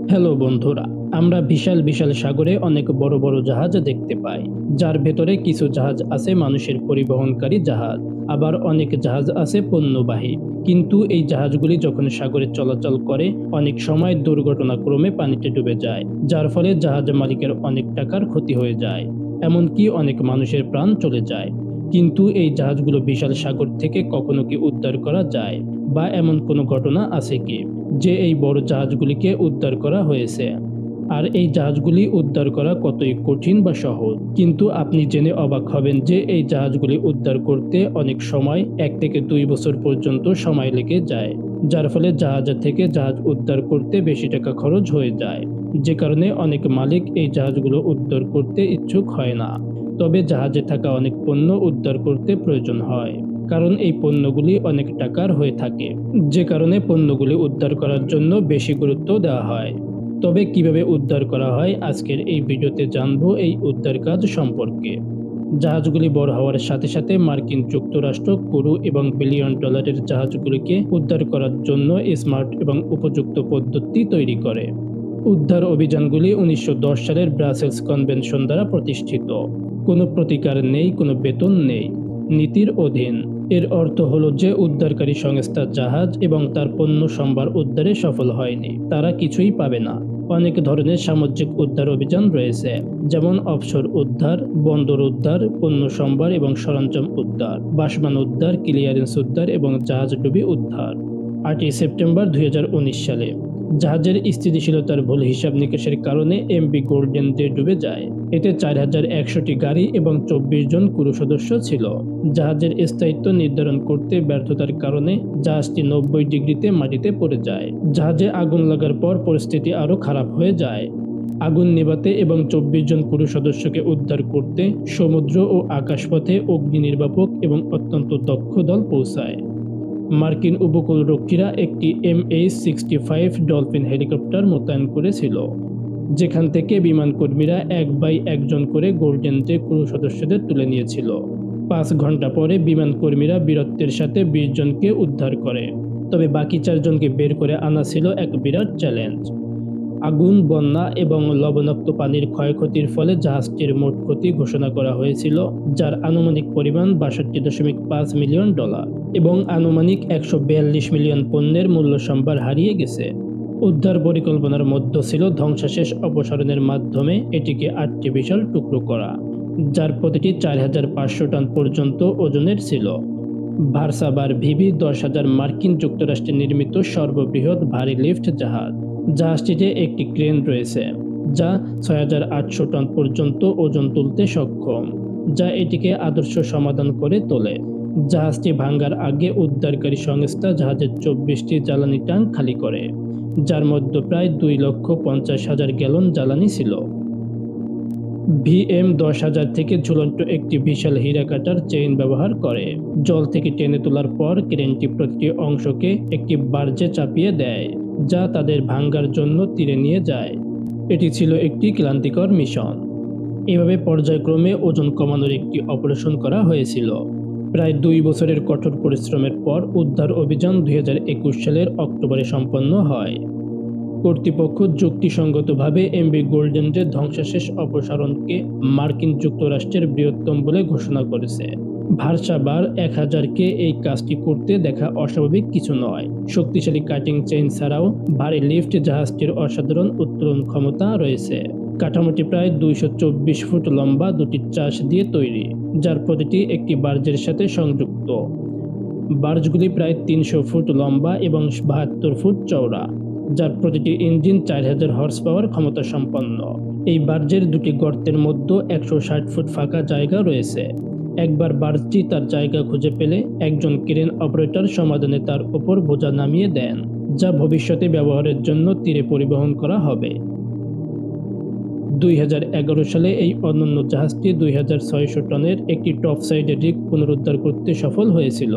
Hello বন্ধুরা, আমরা বিশাল বিশাল সাগরে অনেক বড় বড় জাহাজ দেখতে পাই, যার ভেতরে কিছু জাহাজ আছে মানুষের পরিবহনকারী জাহাজ, আবার অনেক জাহাজ আছে পণ্যবাহী। কিন্তু এই জাহাজগুলি যখন সাগরে চলাচল করে অনেক সময় দুর্ঘটনাক্রমে পানিতে ডুবে যায়, যার ফলে জাহাজ মালিকের অনেক টাকার ক্ষতি হয়ে যায়, এমনকি অনেক মানুষের প্রাণ চলে যায়। কিন্তু এই জাহাজগুলো বিশাল সাগর থেকে কখনো কি উদ্ধার করা যায়, বা এমন কোনো ঘটনা আছে কি যে এই বড় জাহাজগুলিকে উদ্ধার করা হয়েছে? আর এই জাহাজগুলি উদ্ধার করা কতই কঠিন বা সহজ। কিন্তু আপনি জেনে অবাক হবেন যে এই জাহাজগুলি উদ্ধার করতে অনেক সময় 1 থেকে 2 বছর পর্যন্ত সময় লেগে যায়, যার ফলে জাহাজ থেকে জাহাজ উদ্ধার করতে বেশি টাকা খরচ হয়ে যায়, যে কারণে অনেক মালিক এই জাহাজগুলো উদ্ধার করতে ইচ্ছুক হয় না। তবে জাহাজে থাকা অনেক পণ্য উদ্ধার করতে প্রয়োজন হয়, কারণ এই পণ্যগুলি অনেক টাকার হয়ে থাকে, যে কারণে পণ্যগুলি উদ্ধার করার জন্য বেশি গুরুত্ব দেওয়া হয়। তবে কিভাবে উদ্ধার করা হয়, আজকের এই ভিডিওতে জানবো এই উদ্ধার কাজ সম্পর্কে। জাহাজগুলি বড় হওয়ার সাথে সাথে মার্কিন যুক্তরাষ্ট্র ক্রু এবং বিলিয়ন ডলারের জাহাজগুলিকে উদ্ধার করার জন্য স্মার্ট এবং উপযুক্ত পদ্ধতি তৈরি করে। উদ্ধার অভিযানগুলি 1910 সালের ব্রাসেলস কনভেনশন দ্বারা প্রতিষ্ঠিত। কোনো প্রতিকার নেই, কোনো বেতন নেই, নীতির অধীন। এর অর্থ হলো যে উদ্ধারকারী সংস্থা জাহাজ এবং তার পণ্য সম্ভার উদ্ধারে সফল হয়নি, তারা কিছুই পাবে না। অনেক ধরনের সামুদ্রিক উদ্ধার অভিযান রয়েছে, যেমন অফশোর উদ্ধার, বন্দর উদ্ধার, পণ্য সম্ভার এবং সরঞ্জাম উদ্ধার, বাসমান উদ্ধার, ক্লিয়ারেন্স উদ্ধার এবং জাহাজ ডুবি উদ্ধার। 8ই সেপ্টেম্বর 2019 সালে জাহাজের স্থিতিশীলতার ভুল হিসাব নিকাশের কারণে এমভি গোল্ডেন ডে ডুবে যায়। এতে 4100টি গাড়ি এবং 24 জন ক্রু সদস্য ছিল। জাহাজের স্থায়িত্ব নির্ধারণ করতে ব্যর্থতার কারণে জাহাজটি 90 ডিগ্রিতে মাটিতে পড়ে যায়। জাহাজে আগুন লাগার পর পরিস্থিতি আরও খারাপ হয়ে যায়। আগুন নেভাতে এবং 24 জন ক্রু সদস্যকে উদ্ধার করতে সমুদ্র ও আকাশপথে অগ্নি নির্বাপক এবং অত্যন্ত দক্ষ দল পৌঁছায়। মার্কিন উপকূলরক্ষীরা একটি MH-65 ডলফিন হেলিকপ্টার মোতায়েন করেছিল, যেখান থেকে বিমান কর্মীরা 1 জন করে গোল্ডেন ডে ক্রু সদস্যদের তুলে নিয়েছিল। 5 ঘন্টা পরে বিমান কর্মীরা বীরত্বের সাথে 20 জনকে উদ্ধার করে, তবে বাকি 4 জনকে বের করে আনা ছিল এক বিরাট চ্যালেঞ্জ। আগুন, বন্যা এবং লবণাক্ত পানির ক্ষয়ক্ষতির ফলে জাহাজটির মোট ক্ষতি ঘোষণা করা হয়েছিল, যার আনুমানিক পরিমাণ 62.5 মিলিয়ন ডলার এবং আনুমানিক 142 মিলিয়ন পণ্যের মূল্য সম্ভার হারিয়ে গেছে। উদ্ধার পরিকল্পনার মধ্যে ছিল ধ্বংসাবশেষ অপসারণের মাধ্যমে এটিকে 8টি বিশাল টুকরো করা, যার প্রতিটি 4500 টন পর্যন্ত ওজনের ছিল। ভার্সাবার ভিভি 10,000 মার্কিন যুক্তরাষ্ট্রে নির্মিত সর্ববৃহৎ ভারী লিফট জাহাজ। জাহাজটিতে একটি ক্রেন রয়েছে, যা 6800 টন পর্যন্ত ওজন তুলতে সক্ষম, যা এটিকে আদর্শ সমাধান করে তোলে। জাহাজটি ভাঙার আগে উদ্ধারকারী সংস্থা জাহাজের 24টি জ্বালানি ট্যাঙ্ক খালি করে, যার মধ্যে প্রায় 2,50,000 গ্যালন জ্বালানি ছিল। VM-10,000 থেকে ঝুলন্ত একটি বিশাল হীরা কাটার চেইন ব্যবহার করে। জল থেকে টেনে তোলার পর ক্রেনটি প্রতিটি অংশকে একটি বার্জে চাপিয়ে দেয়, যা তাদের ভাঙার জন্য তীরে নিয়ে যায়। এটি ছিল একটি ক্লান্তিকর মিশন। এভাবে পর্যায়ক্রমে ওজন কমানোর একটি অপারেশন করা হয়েছিল। প্রায় 2 বছরের কঠোর পরিশ্রমের পর উদ্ধার অভিযান 2021 সালের অক্টোবরে সম্পন্ন হয়। কর্তৃপক্ষ যুক্তিসঙ্গতভাবে এমভি গোল্ডেন ডে ধ্বংসাবশেষ অপসারণকে মার্কিন যুক্তরাষ্ট্রের বৃহত্তম বলে ঘোষণা করেছে। ভার্সাবার 1000-কে এই কাজটি করতে দেখা অস্বাভাবিক কিছু নয়। শক্তিশালী কাটিং চেইন ছাড়াও ভারী লিফট জাহাজটির অসাধারণ উত্তোলন ক্ষমতা রয়েছে। কাঠামোটি প্রায় 224 ফুট লম্বা 2টি চাষ দিয়ে তৈরি, যার প্রতিটি একটি বার্জের সাথে সংযুক্ত। বার্জগুলি প্রায় 300 ফুট লম্বা এবং 72 ফুট চওড়া, যার প্রতিটি ইঞ্জিন 4000 হর্স পাওয়ার ক্ষমতা সম্পন্ন। এই বার্জের দুটি গর্তের মধ্যে 160 ফুট ফাঁকা জায়গা রয়েছে। একবার বার্জটি তার জায়গা খুঁজে পেলে একজন ক্রেন অপারেটর সমাধানে তার উপর বোঝা নামিয়ে দেন, যা ভবিষ্যতে ব্যবহারের জন্য তীরে পরিবহন করা হবে। 2011 সালে এই অনন্য জাহাজটি 2600 টনের একটি টপসাইড রিগ পুনরুদ্ধার করতে সফল হয়েছিল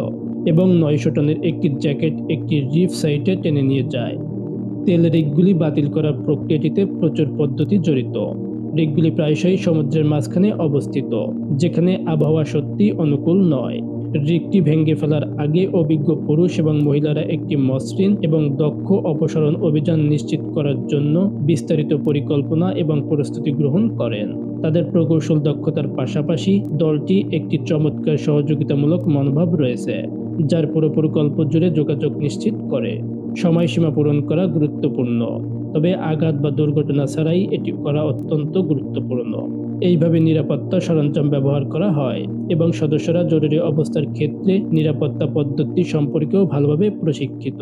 এবং 900 টনের একটি জ্যাকেট একটি রিফ সাইটে টেনে নিয়ে যায়। তেল রিগগুলি বাতিল করার প্রক্রিয়াটিতে প্রচুর পদ্ধতি জড়িত। রিগগুলি প্রায়শই সমুদ্রের মাঝখানে অবস্থিত, যেখানে আবহাওয়া সত্যি অনুকূল নয়। রিগটি ভেঙে ফেলার আগে অভিজ্ঞ পুরুষ এবং মহিলারা একটি মসৃণ এবং দক্ষ অপসারণ অভিযান নিশ্চিত করার জন্য বিস্তারিত পরিকল্পনা এবং প্রস্তুতি গ্রহণ করেন। তাদের প্রকৌশল দক্ষতার পাশাপাশি দলটি একটি চমৎকার সহযোগিতামূলক মনোভাব রয়েছে, যার পুরো প্রকল্প জুড়ে যোগাযোগ নিশ্চিত করে। সময়সীমা পূরণ করা গুরুত্বপূর্ণ, তবে আঘাত বা দুর্ঘটনা ছাড়াই এটি করা অত্যন্ত গুরুত্বপূর্ণ। এইভাবে নিরাপত্তা সরঞ্জাম ব্যবহার করা হয় এবং সদস্যরা জরুরি অবস্থার ক্ষেত্রে নিরাপত্তা পদ্ধতি সম্পর্কেও ভালোভাবে প্রশিক্ষিত।